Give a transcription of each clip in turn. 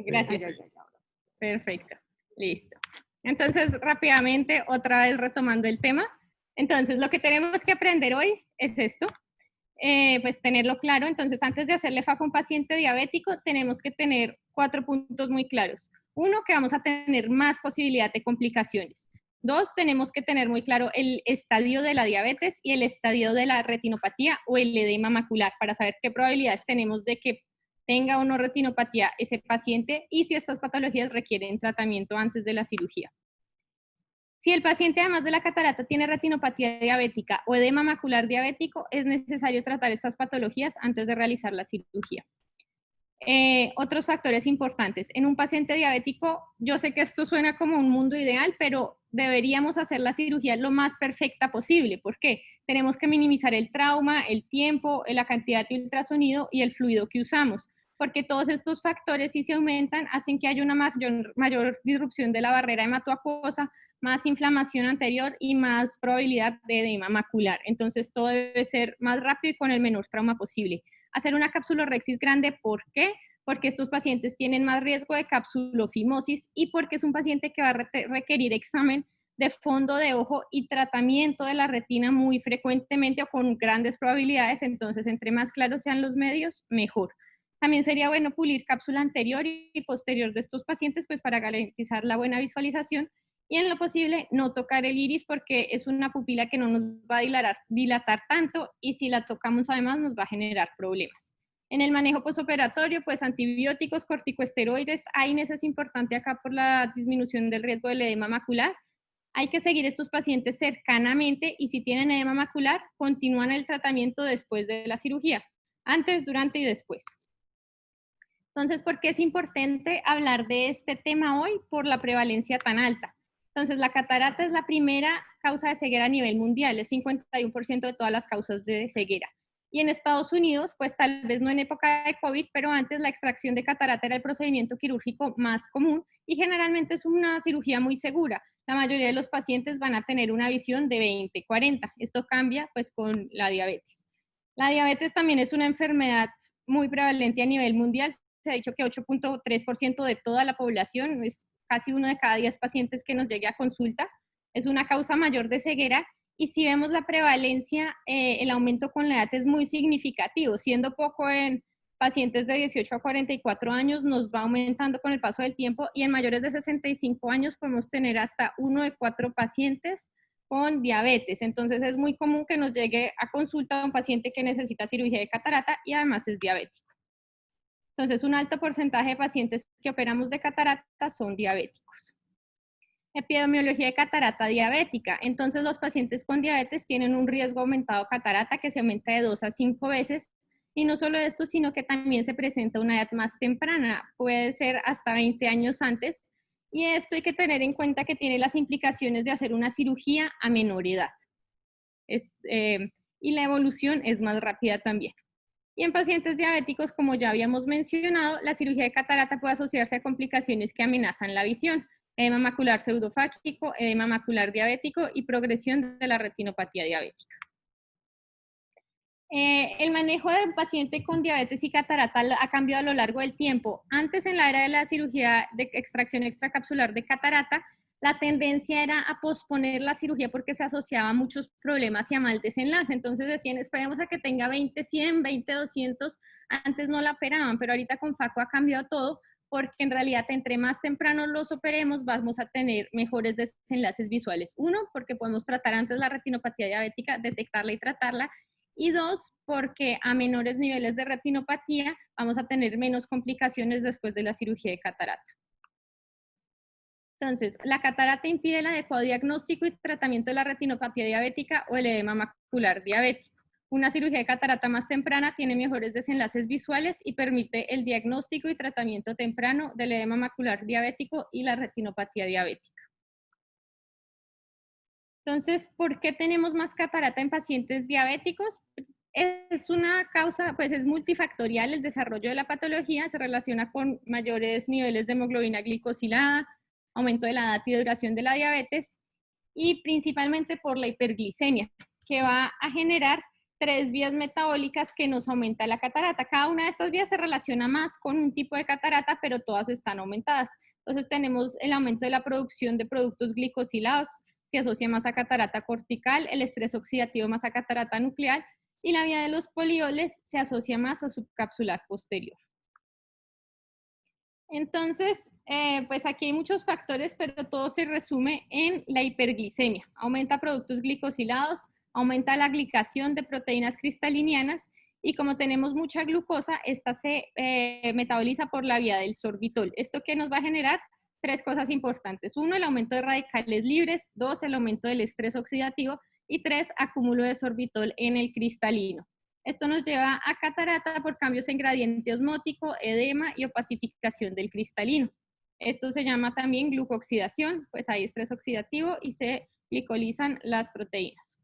Gracias. Perfecto. Listo. Entonces, rápidamente, otra vez retomando el tema. Entonces, lo que tenemos que aprender hoy es esto. Pues tenerlo claro. Entonces, antes de hacerle FACO a un paciente diabético, tenemos que tener 4 puntos muy claros. 1, que vamos a tener más posibilidad de complicaciones. 2, tenemos que tener muy claro el estadio de la diabetes y el estadio de la retinopatía o el edema macular para saber qué probabilidades tenemos de que tenga o no retinopatía ese paciente y si estas patologías requieren tratamiento antes de la cirugía. Si el paciente, además de la catarata, tiene retinopatía diabética o edema macular diabético, es necesario tratar estas patologías antes de realizar la cirugía. Otros factores importantes. En un paciente diabético, yo sé que esto suena como un mundo ideal, pero deberíamos hacer la cirugía lo más perfecta posible. ¿Por qué? Tenemos que minimizar el trauma, el tiempo, la cantidad de ultrasonido y el fluido que usamos, porque todos estos factores, si se aumentan, hacen que haya una mayor disrupción de la barrera hematoacuosa, más inflamación anterior y más probabilidad de edema macular. Entonces, todo debe ser más rápido y con el menor trauma posible. Hacer una capsulorrexis grande, ¿por qué? Porque estos pacientes tienen más riesgo de capsulofimosis y porque es un paciente que va a requerir examen de fondo de ojo y tratamiento de la retina muy frecuentemente o con grandes probabilidades. Entonces, entre más claros sean los medios, mejor. También sería bueno pulir cápsula anterior y posterior de estos pacientes, pues para garantizar la buena visualización y en lo posible no tocar el iris porque es una pupila que no nos va a dilatar tanto y si la tocamos además nos va a generar problemas. En el manejo postoperatorio, pues antibióticos, corticosteroides, AINES es importante acá por la disminución del riesgo del edema macular. Hay que seguir estos pacientes cercanamente y si tienen edema macular, continúan el tratamiento después de la cirugía, antes, durante y después. Entonces, ¿por qué es importante hablar de este tema hoy? Por la prevalencia tan alta. Entonces, la catarata es la primera causa de ceguera a nivel mundial, es 51% de todas las causas de ceguera. Y en Estados Unidos, pues tal vez no en época de COVID, pero antes la extracción de catarata era el procedimiento quirúrgico más común y generalmente es una cirugía muy segura. La mayoría de los pacientes van a tener una visión de 20/40. Esto cambia pues con la diabetes. La diabetes también es una enfermedad muy prevalente a nivel mundial. Se ha dicho que 8.3% de toda la población, es casi 1 de cada 10 pacientes que nos llegue a consulta, es una causa mayor de ceguera y si vemos la prevalencia, el aumento con la edad es muy significativo, siendo poco en pacientes de 18 a 44 años, nos va aumentando con el paso del tiempo y en mayores de 65 años podemos tener hasta 1 de 4 pacientes con diabetes. Entonces es muy común que nos llegue a consulta un paciente que necesita cirugía de catarata y además es diabético. Entonces, un alto porcentaje de pacientes que operamos de catarata son diabéticos. Epidemiología de catarata diabética. Entonces, los pacientes con diabetes tienen un riesgo aumentado de catarata que se aumenta de 2 a 5 veces. Y no solo esto, sino que también se presenta a una edad más temprana. Puede ser hasta 20 años antes. Y esto hay que tener en cuenta que tiene las implicaciones de hacer una cirugía a menor edad. Y la evolución es más rápida también. Y en pacientes diabéticos, como ya habíamos mencionado, la cirugía de catarata puede asociarse a complicaciones que amenazan la visión, edema macular pseudofágico, edema macular diabético y progresión de la retinopatía diabética. El manejo de un paciente con diabetes y catarata ha cambiado a lo largo del tiempo. Antes, en la era de la cirugía de extracción extracapsular de catarata, la tendencia era a posponer la cirugía porque se asociaba a muchos problemas y a mal desenlace. Entonces decían, esperemos a que tenga 20/100, 20/200, antes no la operaban, pero ahorita con FACO ha cambiado todo porque en realidad entre más temprano los operemos vamos a tener mejores desenlaces visuales. 1, porque podemos tratar antes la retinopatía diabética, detectarla y tratarla, y 2, porque a menores niveles de retinopatía vamos a tener menos complicaciones después de la cirugía de catarata. Entonces, la catarata impide el adecuado diagnóstico y tratamiento de la retinopatía diabética o el edema macular diabético. Una cirugía de catarata más temprana tiene mejores desenlaces visuales y permite el diagnóstico y tratamiento temprano del edema macular diabético y la retinopatía diabética. Entonces, ¿por qué tenemos más catarata en pacientes diabéticos? Es una causa, pues es multifactorial, el desarrollo de la patología se relaciona con mayores niveles de hemoglobina glicosilada, aumento de la edad y duración de la diabetes y principalmente por la hiperglicemia, que va a generar 3 vías metabólicas que nos aumenta la catarata. Cada una de estas vías se relaciona más con un tipo de catarata, pero todas están aumentadas. Entonces tenemos el aumento de la producción de productos glicosilados, se asocia más a catarata cortical, el estrés oxidativo más a catarata nuclear, y la vía de los polioles se asocia más a subcapsular posterior. Entonces, pues aquí hay muchos factores, pero todo se resume en la hiperglicemia. Aumenta productos glicosilados, aumenta la glicación de proteínas cristalinianas y como tenemos mucha glucosa, esta se metaboliza por la vía del sorbitol. ¿Esto qué nos va a generar? 3 cosas importantes. 1, el aumento de radicales libres. 2, el aumento del estrés oxidativo. Y 3, acúmulo de sorbitol en el cristalino. Esto nos lleva a catarata por cambios en gradiente osmótico, edema y opacificación del cristalino. Esto se llama también glucooxidación, pues hay estrés oxidativo y se glicolizan las proteínas.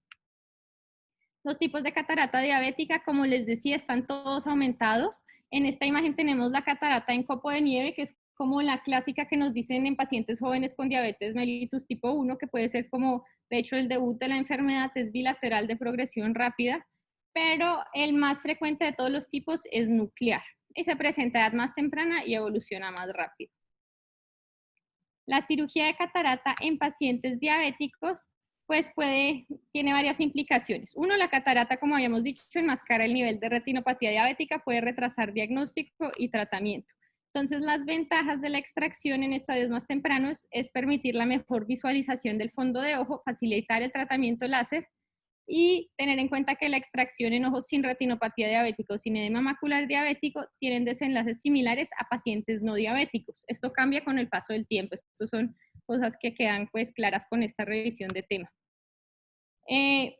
Los tipos de catarata diabética, como les decía, están todos aumentados. En esta imagen tenemos la catarata en copo de nieve, que es como la clásica que nos dicen en pacientes jóvenes con diabetes mellitus tipo 1, que puede ser como, de hecho, el debut de la enfermedad es bilateral de progresión rápida, pero el más frecuente de todos los tipos es nuclear y se presenta a edad más temprana y evoluciona más rápido. La cirugía de catarata en pacientes diabéticos pues tiene varias implicaciones. 1, la catarata, como habíamos dicho, enmascara el nivel de retinopatía diabética, puede retrasar diagnóstico y tratamiento. Entonces, las ventajas de la extracción en estadios más tempranos es permitir la mejor visualización del fondo de ojo, facilitar el tratamiento láser y tener en cuenta que la extracción en ojos sin retinopatía diabética o sin edema macular diabético tienen desenlaces similares a pacientes no diabéticos. Esto cambia con el paso del tiempo. Estas son cosas que quedan pues claras con esta revisión de tema.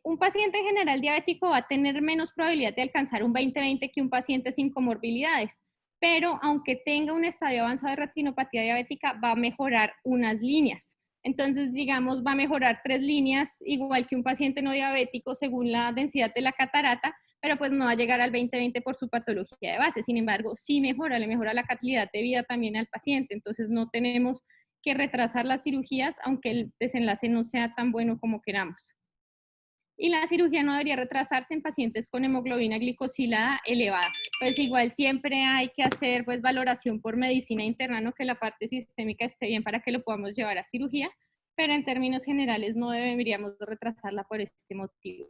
Un paciente en general diabético va a tener menos probabilidad de alcanzar un 20-20 que un paciente sin comorbilidades, pero aunque tenga un estadio avanzado de retinopatía diabética, va a mejorar unas líneas. Entonces, digamos, va a mejorar 3 líneas, igual que un paciente no diabético según la densidad de la catarata, pero pues no va a llegar al 20-20 por su patología de base. Sin embargo, sí mejora, le mejora la calidad de vida también al paciente. Entonces, no tenemos que retrasar las cirugías, aunque el desenlace no sea tan bueno como queramos. Y la cirugía no debería retrasarse en pacientes con hemoglobina glicosilada elevada. Pues igual siempre hay que hacer pues valoración por medicina interna, ¿no? Que la parte sistémica esté bien para que lo podamos llevar a cirugía, pero en términos generales no deberíamos retrasarla por este motivo.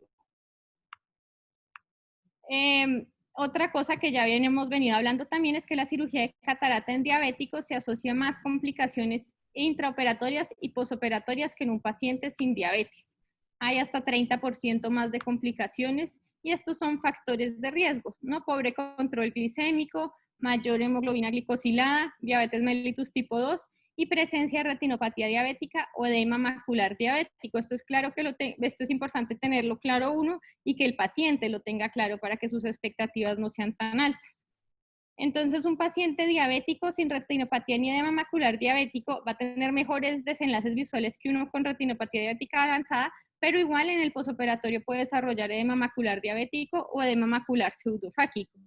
Otra cosa que ya hemos venido hablando también es que la cirugía de catarata en diabéticos se asocia a más complicaciones intraoperatorias y posoperatorias que en un paciente sin diabetes. Hay hasta 30% más de complicaciones y estos son factores de riesgo, ¿no? Pobre control glicémico, mayor hemoglobina glicosilada, diabetes mellitus tipo 2 y presencia de retinopatía diabética o edema macular diabético. Esto es claro que esto es importante tenerlo claro uno y que el paciente lo tenga claro para que sus expectativas no sean tan altas. Entonces, un paciente diabético sin retinopatía ni edema macular diabético va a tener mejores desenlaces visuales que uno con retinopatía diabética avanzada, pero igual en el posoperatorio puede desarrollar edema macular diabético o edema macular pseudofáquico.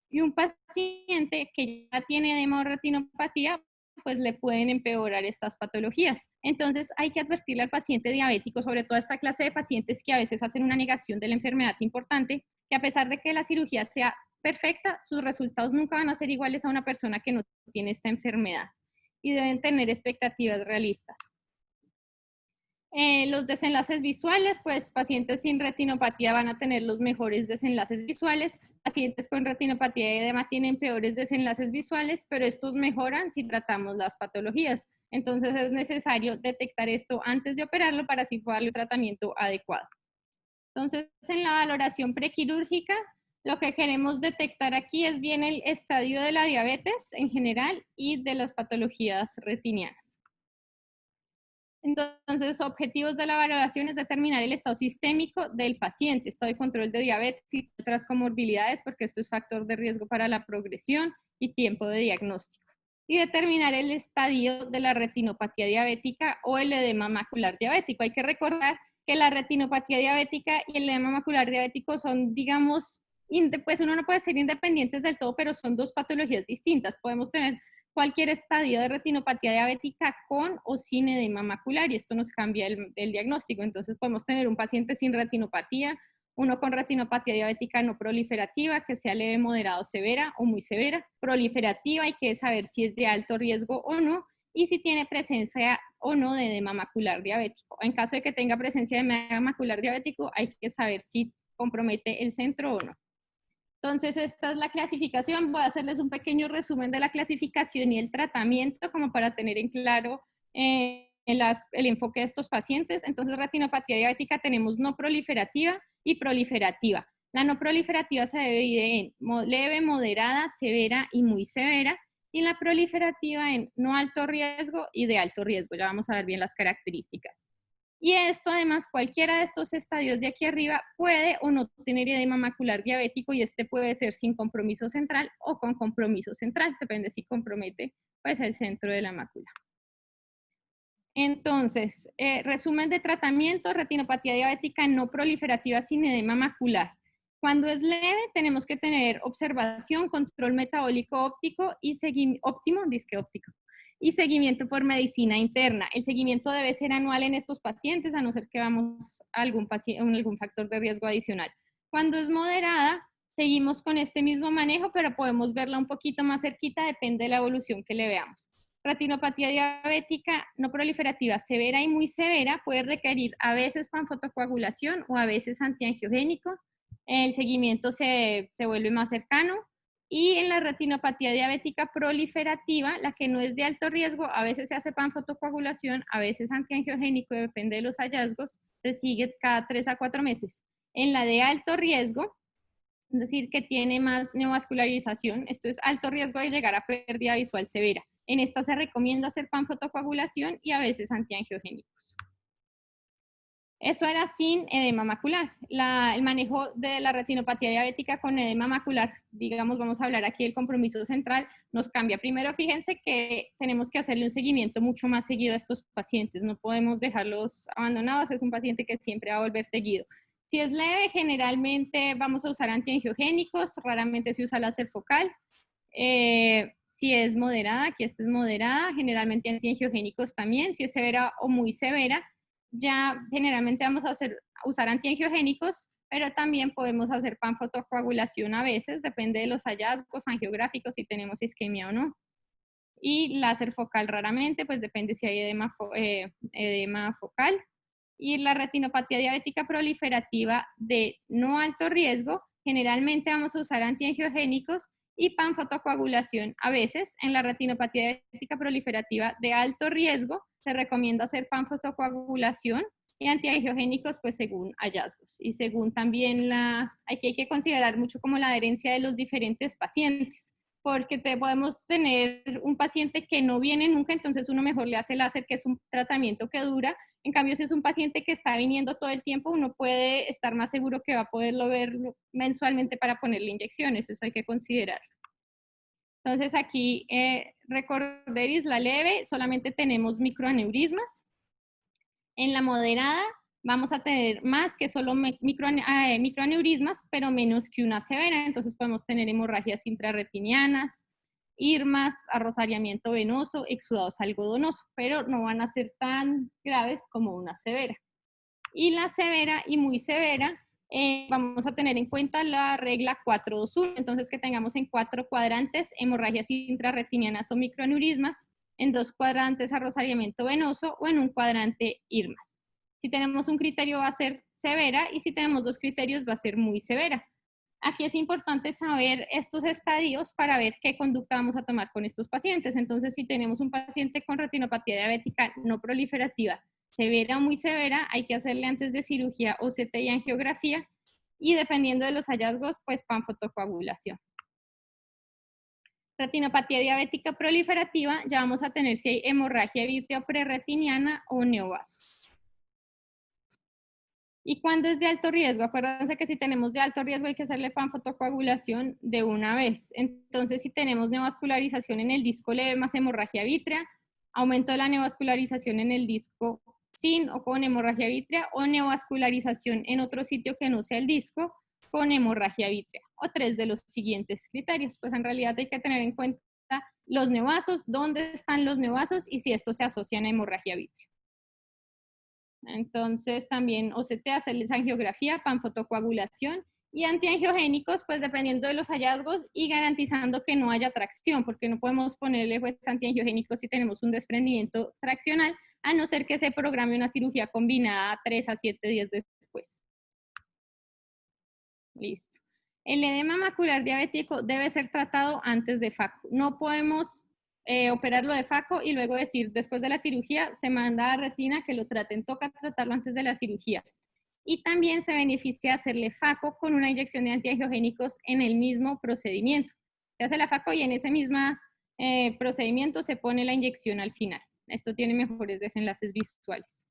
Y un paciente que ya tiene edema o retinopatía, pues le pueden empeorar estas patologías. Entonces hay que advertirle al paciente diabético, sobre todo a esta clase de pacientes que a veces hacen una negación de la enfermedad importante, que a pesar de que la cirugía sea perfecta, sus resultados nunca van a ser iguales a una persona que no tiene esta enfermedad y deben tener expectativas realistas. Los desenlaces visuales, pues pacientes sin retinopatía van a tener los mejores desenlaces visuales, pacientes con retinopatía y edema tienen peores desenlaces visuales, pero estos mejoran si tratamos las patologías. Entonces es necesario detectar esto antes de operarlo para así darle un tratamiento adecuado. Entonces, en la valoración prequirúrgica, lo que queremos detectar aquí es bien el estadio de la diabetes en general y de las patologías retinianas. Entonces, objetivos de la valoración es determinar el estado sistémico del paciente, estado de control de diabetes y otras comorbilidades, porque esto es factor de riesgo para la progresión y tiempo de diagnóstico. Y determinar el estadio de la retinopatía diabética o el edema macular diabético. Hay que recordar que la retinopatía diabética y el edema macular diabético son, digamos, pues uno no puede ser independientes del todo, pero son 2 patologías distintas. Podemos tener cualquier estadio de retinopatía diabética con o sin edema macular y esto nos cambia el diagnóstico. Entonces podemos tener un paciente sin retinopatía uno con retinopatía diabética no proliferativa, que sea leve, moderada o severa o muy severa. Proliferativa, hay que saber si es de alto riesgo o no, y si tiene presencia o no de edema macular diabético. En caso de que tenga presencia de edema macular diabético, hay que saber si compromete el centro o no. Entonces, esta es la clasificación. Voy a hacerles un pequeño resumen de la clasificación y el tratamiento como para tener en claro el enfoque de estos pacientes. Entonces, retinopatía diabética tenemos no proliferativa y proliferativa. La no proliferativa se divide en leve, moderada, severa y muy severa, y la proliferativa en no alto riesgo y de alto riesgo. Ya vamos a ver bien las características. Y esto, además, cualquiera de estos estadios de aquí arriba puede o no tener edema macular diabético, y este puede ser sin compromiso central o con compromiso central, depende si compromete pues el centro de la mácula. Entonces, resumen de tratamiento: retinopatía diabética no proliferativa sin edema macular. Cuando es leve, tenemos que tener observación, control metabólico óptico y óptimo y seguimiento por medicina interna. El seguimiento debe ser anual en estos pacientes, a no ser que vamos a algún factor de riesgo adicional. Cuando es moderada, seguimos con este mismo manejo, pero podemos verla un poquito más cerquita, depende de la evolución que le veamos. Retinopatía diabética no proliferativa severa y muy severa puede requerir a veces panfotocoagulación o a veces antiangiogénico. El seguimiento se vuelve más cercano. Y en la retinopatía diabética proliferativa, la que no es de alto riesgo, a veces se hace panfotocoagulación, a veces antiangiogénico, depende de los hallazgos, se sigue cada 3 a 4 meses. En la de alto riesgo, es decir, que tiene más neovascularización, esto es alto riesgo de llegar a pérdida visual severa. En esta se recomienda hacer panfotocoagulación y a veces antiangiogénicos. Eso era sin edema macular. El manejo de la retinopatía diabética con edema macular, digamos, vamos a hablar aquí del compromiso central, nos cambia. Primero, fíjense que tenemos que hacerle un seguimiento mucho más seguido a estos pacientes. No podemos dejarlos abandonados, es un paciente que siempre va a volver seguido. Si es leve, generalmente vamos a usar antiangiogénicos, raramente se usa láser focal. Si es moderada, aquí esta es moderada, generalmente antiangiogénicos también. Si es severa o muy severa, ya generalmente vamos a usar antiangiogénicos, pero también podemos hacer panfotocoagulación a veces, depende de los hallazgos angiográficos, si tenemos isquemia o no. Y láser focal raramente, pues depende si hay edema focal. Y la retinopatía diabética proliferativa de no alto riesgo, generalmente vamos a usar antiangiogénicos y panfotocoagulación a veces. En la retinopatía diabética proliferativa de alto riesgo, se recomienda hacer panfotocoagulación y antiangiogénicos, pues según hallazgos. Y según también hay que considerar mucho como la adherencia de los diferentes pacientes, porque podemos tener un paciente que no viene nunca, entonces uno mejor le hace láser, que es un tratamiento que dura. En cambio, si es un paciente que está viniendo todo el tiempo, uno puede estar más seguro que va a poderlo ver mensualmente para ponerle inyecciones, eso hay que considerarlo. Entonces aquí, recordar la leve, solamente tenemos microaneurismas. En la moderada vamos a tener más que solo microaneurismas, pero menos que una severa. Entonces podemos tener hemorragias intrarretinianas, irmas, arrosariamiento venoso, exudados algodonosos, pero no van a ser tan graves como una severa. Y la severa y muy severa, vamos a tener en cuenta la regla 4-2-1, entonces que tengamos en 4 cuadrantes hemorragias intrarretinianas o microaneurismas, en 2 cuadrantes arrosariamiento venoso o en un cuadrante irmas. Si tenemos un criterio va a ser severa, y si tenemos 2 criterios va a ser muy severa. Aquí es importante saber estos estadios para ver qué conducta vamos a tomar con estos pacientes. Entonces, si tenemos un paciente con retinopatía diabética no proliferativa, severa o muy severa, hay que hacerle antes de cirugía OCT y angiografía, y dependiendo de los hallazgos, pues panfotocoagulación. Retinopatía diabética proliferativa, ya vamos a tener si hay hemorragia vítreo prerretiniana o neovasos. ¿Y cuándo es de alto riesgo? Acuérdense que si tenemos de alto riesgo hay que hacerle panfotocoagulación de una vez. Entonces, si tenemos neovascularización en el disco leve más hemorragia vítrea, aumento de la neovascularización en el disco sin o con hemorragia vítrea, o neovascularización en otro sitio que no sea el disco con hemorragia vítrea, o 3 de los siguientes criterios. Pues en realidad hay que tener en cuenta los neovasos, dónde están los neovasos y si estos se asocian a hemorragia vítrea. Entonces también OCT, hacerles angiografía, panfotocoagulación y antiangiogénicos, pues dependiendo de los hallazgos y garantizando que no haya tracción, porque no podemos ponerle pues antiangiogénicos si tenemos un desprendimiento traccional, a no ser que se programe una cirugía combinada 3 a 7 días después. Listo. El edema macular diabético debe ser tratado antes de FACO. No podemos operarlo de FACO y luego decir, después de la cirugía, se manda a retina que lo traten. Toca tratarlo antes de la cirugía. Y también se beneficia hacerle FACO con una inyección de antiangiogénicos en el mismo procedimiento. Se hace la FACO y en ese mismo procedimiento se pone la inyección al final. Esto tiene mejores desenlaces visuales.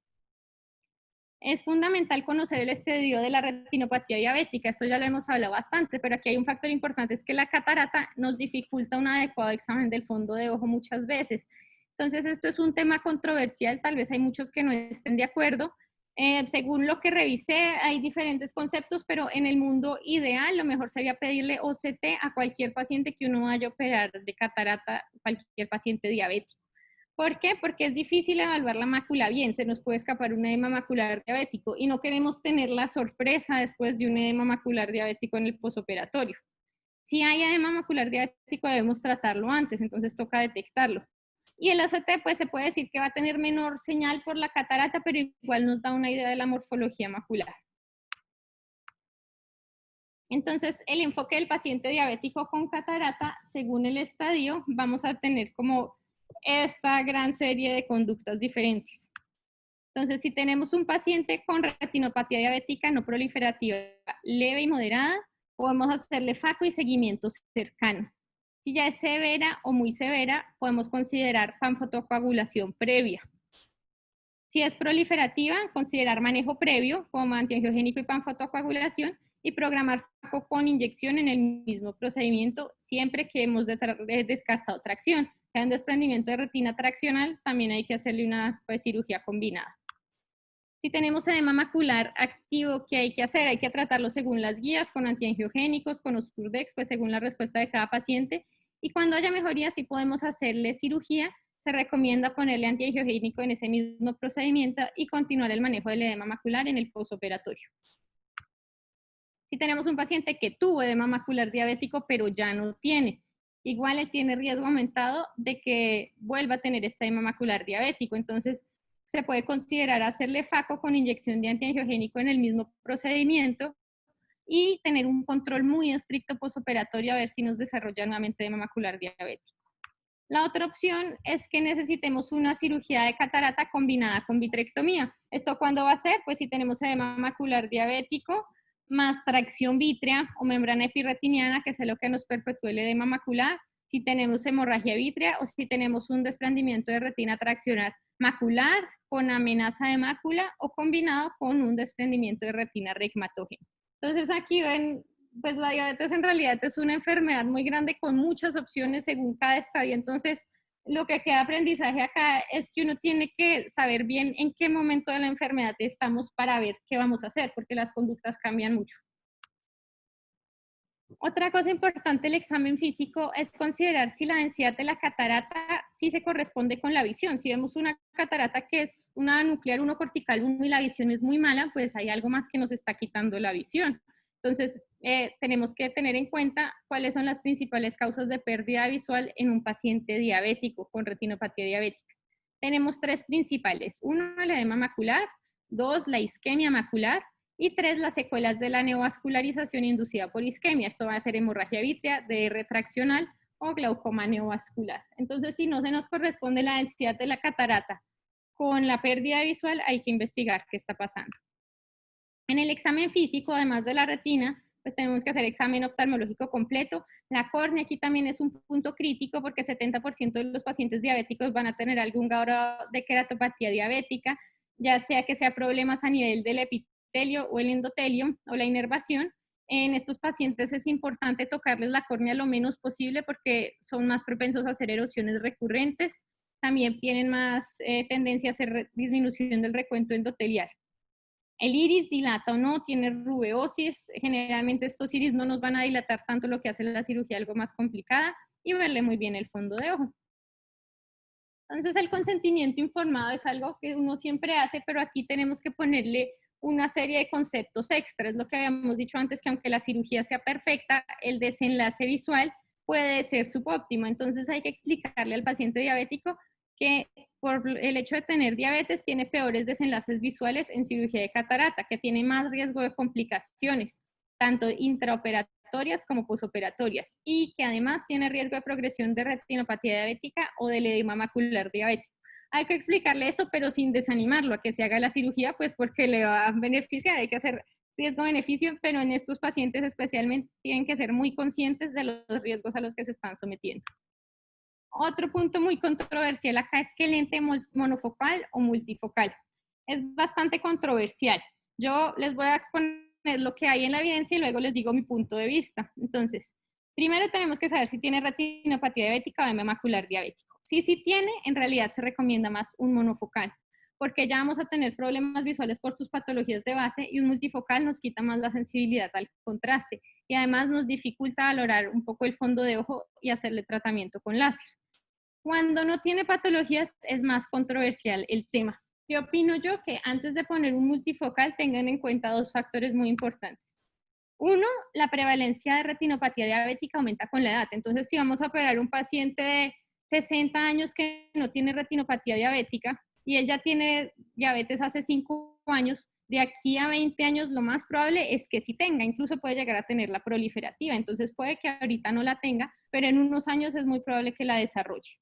Es fundamental conocer el estadio de la retinopatía diabética. Esto ya lo hemos hablado bastante, pero aquí hay un factor importante, es que la catarata nos dificulta un adecuado examen del fondo de ojo muchas veces. Entonces, esto es un tema controversial, tal vez hay muchos que no estén de acuerdo. Según lo que revisé, hay diferentes conceptos, pero en el mundo ideal, lo mejor sería pedirle OCT a cualquier paciente que uno vaya a operar de catarata, cualquier paciente diabético. ¿Por qué? Porque es difícil evaluar la mácula bien, se nos puede escapar un edema macular diabético y no queremos tener la sorpresa después de un edema macular diabético en el posoperatorio. Si hay edema macular diabético debemos tratarlo antes, entonces toca detectarlo. Y el OCT pues se puede decir que va a tener menor señal por la catarata, pero igual nos da una idea de la morfología macular. Entonces, el enfoque del paciente diabético con catarata, según el estadio, vamos a tener como esta gran serie de conductas diferentes. Entonces, si tenemos un paciente con retinopatía diabética no proliferativa leve y moderada, podemos hacerle FACO y seguimiento cercano. Si ya es severa o muy severa, podemos considerar panfotocoagulación previa. Si es proliferativa, considerar manejo previo como antiangiogénico y panfotocoagulación y programar FACO con inyección en el mismo procedimiento siempre que hemos descartado tracción. Si hay un desprendimiento de retina traccional, también hay que hacerle una cirugía combinada. Si tenemos edema macular activo, ¿qué hay que hacer? Hay que tratarlo según las guías, con antiangiogénicos, con Osturdex, pues según la respuesta de cada paciente. Y cuando haya mejoría, sí podemos hacerle cirugía. Se recomienda ponerle antiangiogénico en ese mismo procedimiento y continuar el manejo del edema macular en el posoperatorio. Si tenemos un paciente que tuvo edema macular diabético, pero ya no tiene, igual él tiene riesgo aumentado de que vuelva a tener este edema macular diabético. Entonces, se puede considerar hacerle FACO con inyección de antiangiogénico en el mismo procedimiento y tener un control muy estricto posoperatorio a ver si nos desarrolla nuevamente edema macular diabético. La otra opción es que necesitemos una cirugía de catarata combinada con vitrectomía. ¿Esto cuándo va a ser? Pues si tenemos edema macular diabético, más tracción vítrea o membrana epirretiniana, que es lo que nos perpetúa el edema macular, si tenemos hemorragia vítrea o si tenemos un desprendimiento de retina traccional macular con amenaza de mácula o combinado con un desprendimiento de retina regmatógena. Entonces aquí ven, pues la diabetes en realidad es una enfermedad muy grande con muchas opciones según cada estadio. Entonces, lo que queda aprendizaje acá es que uno tiene que saber bien en qué momento de la enfermedad estamos para ver qué vamos a hacer, porque las conductas cambian mucho. Otra cosa importante del examen físico es considerar si la densidad de la catarata sí se corresponde con la visión. Si vemos una catarata que es una nuclear 1 cortical 1 y la visión es muy mala, pues hay algo más que nos está quitando la visión. Entonces, tenemos que tener en cuenta cuáles son las principales causas de pérdida visual en un paciente diabético con retinopatía diabética. Tenemos 3 principales. 1, el edema macular. 2, la isquemia macular. Y 3, las secuelas de la neovascularización inducida por isquemia. Esto va a ser hemorragia vítrea, DR traccional o glaucoma neovascular. Entonces, si no se nos corresponde la densidad de la catarata con la pérdida visual, hay que investigar qué está pasando. En el examen físico, además de la retina, pues tenemos que hacer examen oftalmológico completo. La córnea aquí también es un punto crítico porque 70% de los pacientes diabéticos van a tener algún grado de queratopatía diabética, ya sea que sea problemas a nivel del epitelio o el endotelio o la inervación. En estos pacientes es importante tocarles la córnea lo menos posible porque son más propensos a hacer erosiones recurrentes. También tienen más tendencia a hacer disminución del recuento endotelial. El iris dilata o no, tiene rubeosis. Generalmente estos iris no nos van a dilatar tanto, lo que hace la cirugía algo más complicada y verle muy bien el fondo de ojo. Entonces, el consentimiento informado es algo que uno siempre hace, pero aquí tenemos que ponerle una serie de conceptos extras. Lo que habíamos dicho antes, que aunque la cirugía sea perfecta, el desenlace visual puede ser subóptimo. Entonces, hay que explicarle al paciente diabético que por el hecho de tener diabetes tiene peores desenlaces visuales en cirugía de catarata, que tiene más riesgo de complicaciones, tanto intraoperatorias como posoperatorias, y que además tiene riesgo de progresión de retinopatía diabética o del edema macular diabético. Hay que explicarle eso, pero sin desanimarlo a que se haga la cirugía, pues porque le va a beneficiar. Hay que hacer riesgo-beneficio, pero en estos pacientes especialmente tienen que ser muy conscientes de los riesgos a los que se están sometiendo. Otro punto muy controversial acá es que el lente monofocal o multifocal. Es bastante controversial. Yo les voy a exponer lo que hay en la evidencia y luego les digo mi punto de vista. Entonces, primero tenemos que saber si tiene retinopatía diabética o edema macular diabético. Si sí tiene, en realidad se recomienda más un monofocal, porque ya vamos a tener problemas visuales por sus patologías de base, y un multifocal nos quita más la sensibilidad al contraste y además nos dificulta valorar un poco el fondo de ojo y hacerle tratamiento con láser. Cuando no tiene patologías es más controversial el tema. ¿Qué opino yo? Que antes de poner un multifocal tengan en cuenta dos factores muy importantes. Uno, la prevalencia de retinopatía diabética aumenta con la edad. Entonces, si vamos a operar un paciente de 60 años que no tiene retinopatía diabética y él ya tiene diabetes hace 5 años, de aquí a 20 años lo más probable es que sí tenga, incluso puede llegar a tener la proliferativa. Entonces, puede que ahorita no la tenga, pero en unos años es muy probable que la desarrolle.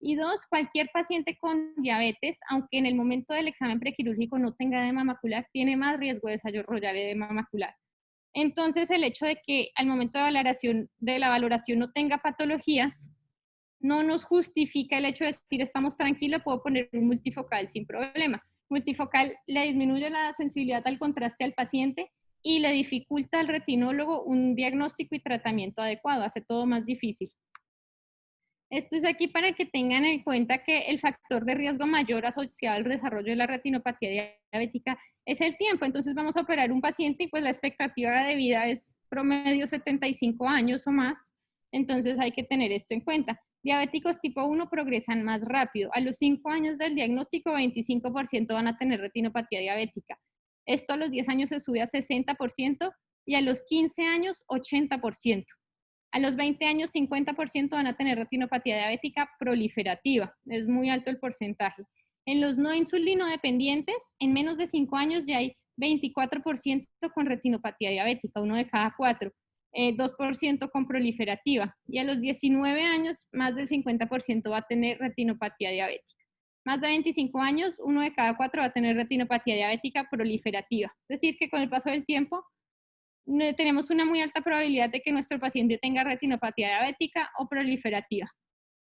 Y dos, cualquier paciente con diabetes, aunque en el momento del examen prequirúrgico no tenga edema macular, tiene más riesgo de desarrollar edema macular. Entonces, el hecho de que al momento de la valoración no tenga patologías, no nos justifica el hecho de decir estamos tranquilos, puedo poner un multifocal sin problema. Multifocal le disminuye la sensibilidad al contraste al paciente y le dificulta al retinólogo un diagnóstico y tratamiento adecuado, hace todo más difícil. Esto es aquí para que tengan en cuenta que el factor de riesgo mayor asociado al desarrollo de la retinopatía diabética es el tiempo. Entonces vamos a operar un paciente y pues la expectativa de vida es promedio 75 años o más. Entonces hay que tener esto en cuenta. Diabéticos tipo 1 progresan más rápido. A los 5 años del diagnóstico, 25% van a tener retinopatía diabética. Esto a los 10 años se sube a 60% y a los 15 años, 80%. A los 20 años, 50% van a tener retinopatía diabética proliferativa. Es muy alto el porcentaje. En los no insulino dependientes, en menos de 5 años ya hay 24% con retinopatía diabética, uno de cada 4. 2% con proliferativa. Y a los 19 años, más del 50% va a tener retinopatía diabética. Más de 25 años, uno de cada 4 va a tener retinopatía diabética proliferativa. Es decir, que con el paso del tiempo, tenemos una muy alta probabilidad de que nuestro paciente tenga retinopatía diabética o proliferativa.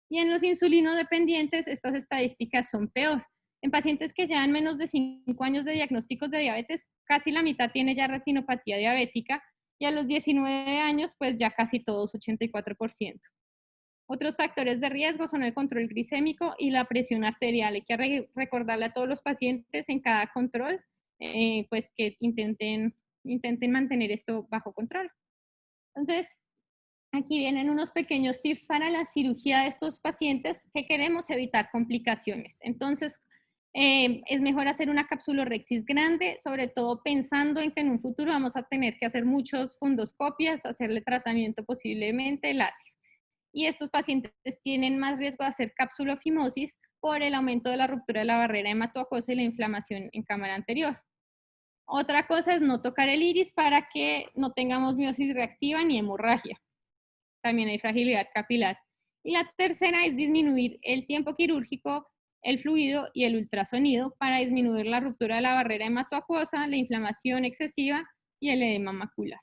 Y en los insulino dependientes, estas estadísticas son peor. En pacientes que llevan menos de 5 años de diagnósticos de diabetes, casi la mitad tiene ya retinopatía diabética, y a los 19 años, pues ya casi todos, 84%. Otros factores de riesgo son el control glicémico y la presión arterial. Hay que recordarle a todos los pacientes en cada control, pues que intenten mantener esto bajo control. Entonces, aquí vienen unos pequeños tips para la cirugía de estos pacientes que queremos evitar complicaciones. Entonces, es mejor hacer una capsulorhexis grande, sobre todo pensando en que en un futuro vamos a tener que hacer muchos fundoscopias, hacerle tratamiento posiblemente láser. Y estos pacientes tienen más riesgo de hacer capsulofimosis por el aumento de la ruptura de la barrera hematoacuosa y la inflamación en cámara anterior. Otra cosa es no tocar el iris para que no tengamos miosis reactiva ni hemorragia. También hay fragilidad capilar. Y la tercera es disminuir el tiempo quirúrgico, el fluido y el ultrasonido para disminuir la ruptura de la barrera hematoacuosa, la inflamación excesiva y el edema macular.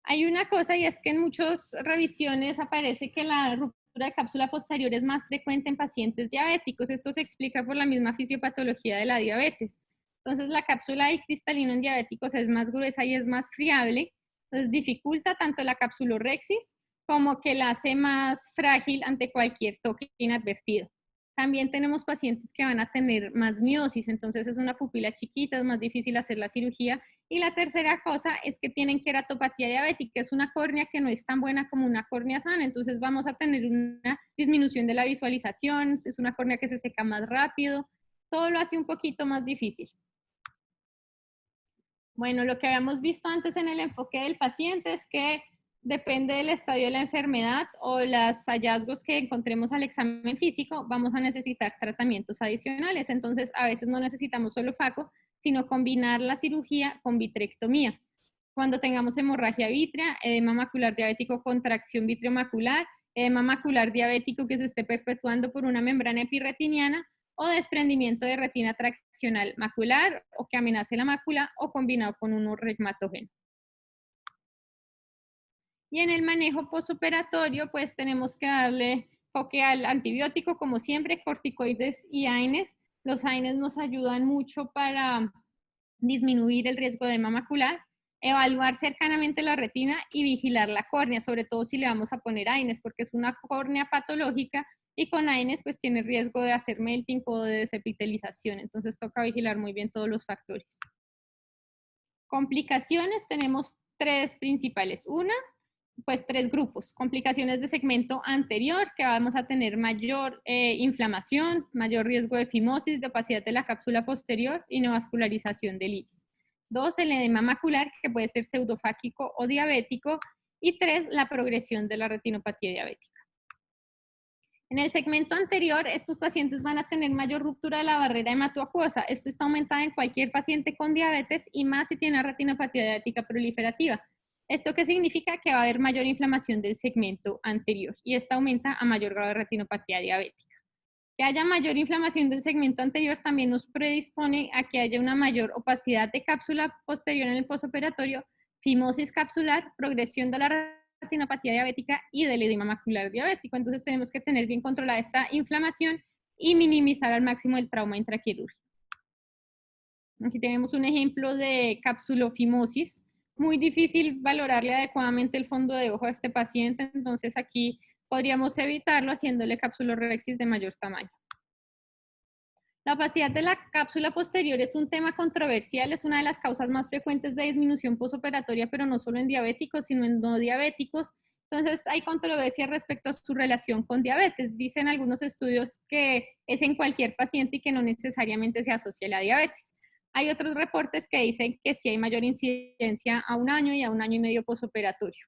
Hay una cosa, y es que en muchas revisiones aparece que la ruptura de cápsula posterior es más frecuente en pacientes diabéticos. Esto se explica por la misma fisiopatología de la diabetes. Entonces, la cápsula del cristalino en diabéticos es más gruesa y es más friable. Entonces, dificulta tanto la capsulorhexis como que la hace más frágil ante cualquier toque inadvertido. También tenemos pacientes que van a tener más miosis, entonces es una pupila chiquita, es más difícil hacer la cirugía. Y la tercera cosa es que tienen queratopatía diabética, es una córnea que no es tan buena como una córnea sana, entonces vamos a tener una disminución de la visualización, es una córnea que se seca más rápido, todo lo hace un poquito más difícil. Bueno, lo que habíamos visto antes en el enfoque del paciente es que depende del estadio de la enfermedad o los hallazgos que encontremos al examen físico, vamos a necesitar tratamientos adicionales. Entonces, a veces no necesitamos solo FACO, sino combinar la cirugía con vitrectomía. Cuando tengamos hemorragia vítrea, edema macular diabético, contracción vitreomacular, edema macular diabético que se esté perpetuando por una membrana epirretiniana, o desprendimiento de retina traccional macular o que amenace la mácula o combinado con un reumatógeno. Y en el manejo postoperatorio, pues tenemos que darle enfoque al antibiótico, como siempre, corticoides y AINES. Los AINES nos ayudan mucho para disminuir el riesgo de edema macular, evaluar cercanamente la retina y vigilar la córnea, sobre todo si le vamos a poner AINES, porque es una córnea patológica y con AINES pues tiene riesgo de hacer melting o de desepitelización, entonces toca vigilar muy bien todos los factores. Complicaciones, tenemos tres principales. Una, pues tres grupos. Complicaciones de segmento anterior, que vamos a tener mayor inflamación, mayor riesgo de fimosis, de opacidad de la cápsula posterior y neovascularización del iris. Dos, el edema macular, que puede ser pseudofáquico o diabético. Y tres, la progresión de la retinopatía diabética. En el segmento anterior, estos pacientes van a tener mayor ruptura de la barrera hematoacuosa. Esto está aumentado en cualquier paciente con diabetes y más si tiene retinopatía diabética proliferativa. ¿Esto qué significa? Que va a haber mayor inflamación del segmento anterior y esta aumenta a mayor grado de retinopatía diabética. Que haya mayor inflamación del segmento anterior también nos predispone a que haya una mayor opacidad de cápsula posterior en el postoperatorio, fimosis capsular, progresión de la retinopatía diabética y del edema macular diabético. Entonces tenemos que tener bien controlada esta inflamación y minimizar al máximo el trauma intraquirúrgico. Aquí tenemos un ejemplo de capsulofimosis. Muy difícil valorarle adecuadamente el fondo de ojo a este paciente, entonces aquí podríamos evitarlo haciéndole capsulorrexis de mayor tamaño. La opacidad de la cápsula posterior es un tema controversial, es una de las causas más frecuentes de disminución postoperatoria, pero no solo en diabéticos, sino en no diabéticos. Entonces, hay controversia respecto a su relación con diabetes. Dicen algunos estudios que es en cualquier paciente y que no necesariamente se asocia a la diabetes. Hay otros reportes que dicen que sí hay mayor incidencia a 1 año y a 1 año y medio postoperatorio.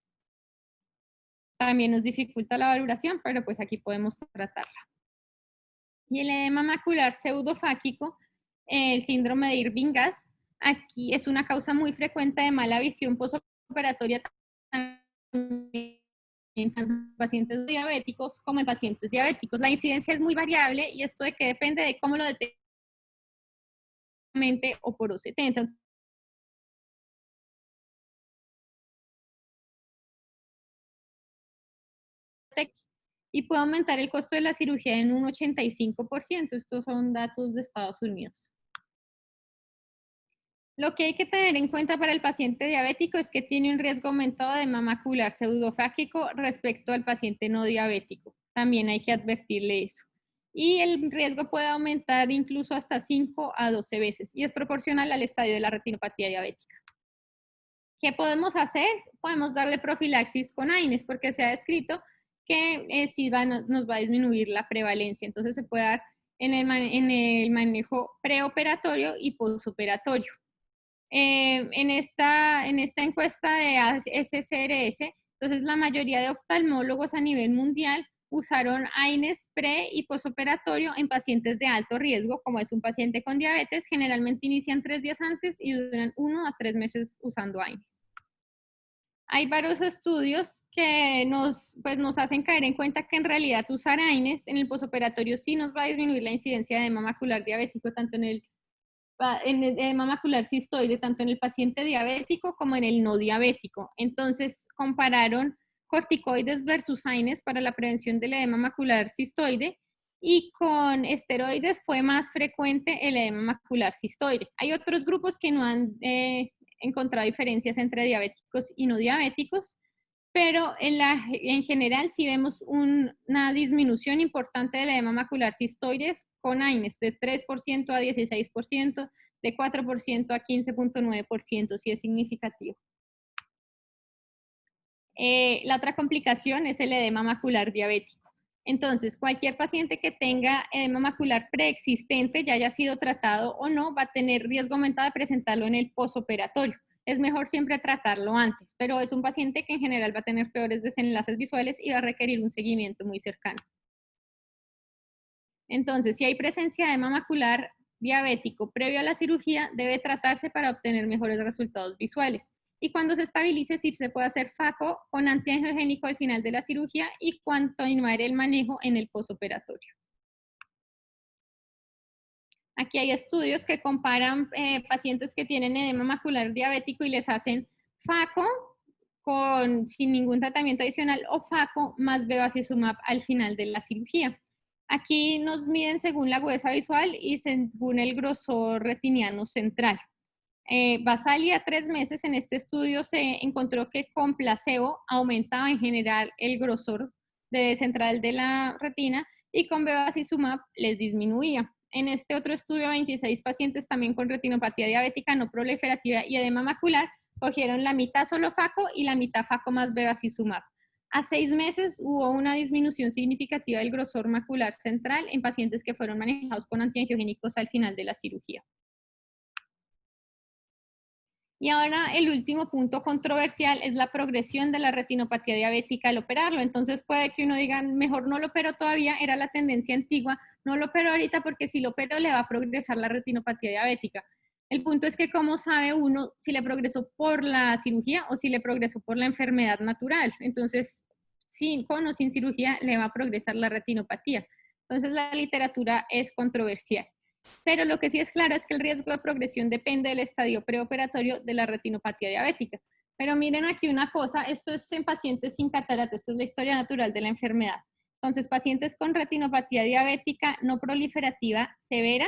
También nos dificulta la valoración, pero pues aquí podemos tratarla. Y el edema macular pseudofáquico, el síndrome de Irving-Gass, aquí es una causa muy frecuente de mala visión postoperatoria también en tanto en pacientes diabéticos como en pacientes diabéticos. La incidencia es muy variable y esto de que depende de cómo lo detecte o por OCT. Entonces, y puede aumentar el costo de la cirugía en un 85%. Estos son datos de Estados Unidos. Lo que hay que tener en cuenta para el paciente diabético es que tiene un riesgo aumentado de edema macular pseudofáquico respecto al paciente no diabético. También hay que advertirle eso. Y el riesgo puede aumentar incluso hasta 5 a 12 veces y es proporcional al estadio de la retinopatía diabética. ¿Qué podemos hacer? Podemos darle profilaxis con AINES porque se ha descrito que sí nos va a disminuir la prevalencia. Entonces se puede dar en el manejo preoperatorio y postoperatorio. En esta encuesta de SCRS, entonces la mayoría de oftalmólogos a nivel mundial usaron AINES pre y postoperatorio en pacientes de alto riesgo, como es un paciente con diabetes, generalmente inician 3 días antes y duran 1 a 3 meses usando AINES. Hay varios estudios que nos hacen caer en cuenta que en realidad usar AINES en el postoperatorio sí nos va a disminuir la incidencia de edema macular diabético, tanto en el edema macular cistoide, tanto en el paciente diabético como en el no diabético. Entonces, compararon corticoides versus AINES para la prevención del edema macular cistoide y con esteroides fue más frecuente el edema macular cistoide. Hay otros grupos que no han encontrado diferencias entre diabéticos y no diabéticos, pero en general sí vemos una disminución importante del edema macular cistoides con AINES de 3% a 16%, de 4% a 15.9%, sí es significativo. La otra complicación es el edema macular diabético. Entonces, cualquier paciente que tenga edema macular preexistente, ya haya sido tratado o no, va a tener riesgo aumentado de presentarlo en el posoperatorio. Es mejor siempre tratarlo antes, pero es un paciente que en general va a tener peores desenlaces visuales y va a requerir un seguimiento muy cercano. Entonces, si hay presencia de edema macular diabético previo a la cirugía, debe tratarse para obtener mejores resultados visuales. Y cuando se estabilice, sí se puede hacer FACO con antiangiogénico al final de la cirugía y continuar el manejo en el posoperatorio. Aquí hay estudios que comparan pacientes que tienen edema macular diabético y les hacen FACO sin ningún tratamiento adicional o FACO más bevacizumab al final de la cirugía. Aquí nos miden según la agudeza visual y según el grosor retiniano central. Basal a 3 meses en este estudio se encontró que con placebo aumentaba en general el grosor central de la retina y con bevacizumab les disminuía. En este otro estudio, 26 pacientes también con retinopatía diabética no proliferativa y edema macular cogieron la mitad solo FACO y la mitad FACO más bevacizumab. A 6 meses hubo una disminución significativa del grosor macular central en pacientes que fueron manejados con antiangiogénicos al final de la cirugía. Y ahora el último punto controversial es la progresión de la retinopatía diabética al operarlo. Entonces puede que uno diga, mejor no lo opero todavía, era la tendencia antigua, no lo opero ahorita porque si lo opero le va a progresar la retinopatía diabética. El punto es que cómo sabe uno si le progresó por la cirugía o si le progresó por la enfermedad natural. Entonces, con o sin cirugía le va a progresar la retinopatía. Entonces la literatura es controversial. Pero lo que sí es claro es que el riesgo de progresión depende del estadio preoperatorio de la retinopatía diabética. Pero miren aquí una cosa, esto es en pacientes sin catarata, esto es la historia natural de la enfermedad. Entonces, pacientes con retinopatía diabética no proliferativa severa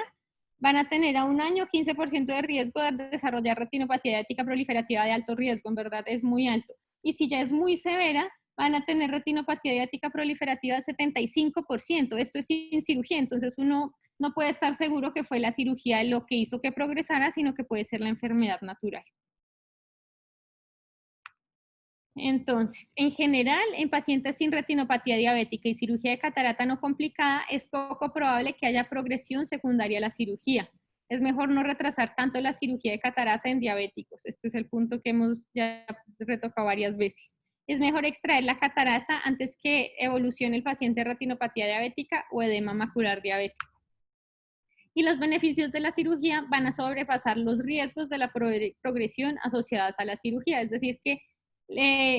van a tener a un año 15% de riesgo de desarrollar retinopatía diabética proliferativa de alto riesgo, en verdad es muy alto. Y si ya es muy severa, van a tener retinopatía diabética proliferativa del 75%. Esto es sin cirugía, entonces uno no puede estar seguro que fue la cirugía lo que hizo que progresara, sino que puede ser la enfermedad natural. Entonces, en general, en pacientes sin retinopatía diabética y cirugía de catarata no complicada, es poco probable que haya progresión secundaria a la cirugía. Es mejor no retrasar tanto la cirugía de catarata en diabéticos. Este es el punto que hemos ya retocado varias veces. Es mejor extraer la catarata antes que evolucione el paciente de retinopatía diabética o edema macular diabético. Y los beneficios de la cirugía van a sobrepasar los riesgos de la progresión asociadas a la cirugía. Es decir, que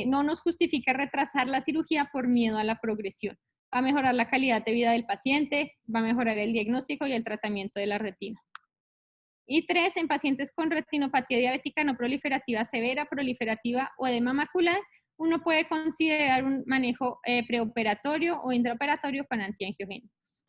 no nos justifica retrasar la cirugía por miedo a la progresión. Va a mejorar la calidad de vida del paciente, va a mejorar el diagnóstico y el tratamiento de la retina. Y 3, en pacientes con retinopatía diabética no proliferativa severa, proliferativa o edema macular, uno puede considerar un manejo preoperatorio o intraoperatorio con antiangiogénicos.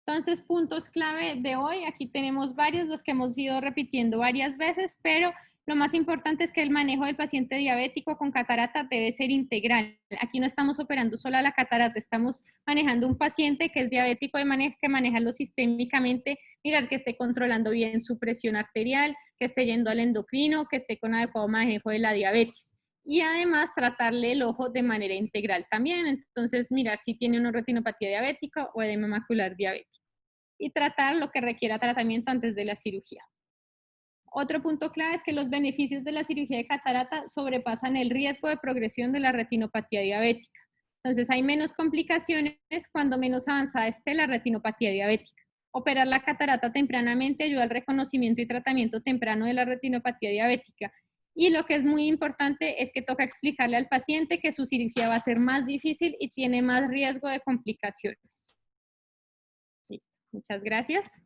Entonces, puntos clave de hoy, aquí tenemos varios, los que hemos ido repitiendo varias veces, pero lo más importante es que el manejo del paciente diabético con catarata debe ser integral. Aquí no estamos operando solo a la catarata, estamos manejando un paciente que es diabético que manejarlo sistémicamente, mirar que esté controlando bien su presión arterial, que esté yendo al endocrino, que esté con adecuado manejo de la diabetes. Y además tratarle el ojo de manera integral también. Entonces, mirar si tiene una retinopatía diabética o edema macular diabético. Y tratar lo que requiera tratamiento antes de la cirugía. Otro punto clave es que los beneficios de la cirugía de catarata sobrepasan el riesgo de progresión de la retinopatía diabética. Entonces, hay menos complicaciones cuando menos avanzada esté la retinopatía diabética. Operar la catarata tempranamente ayuda al reconocimiento y tratamiento temprano de la retinopatía diabética. Y lo que es muy importante es que toca explicarle al paciente que su cirugía va a ser más difícil y tiene más riesgo de complicaciones. Listo. Muchas gracias.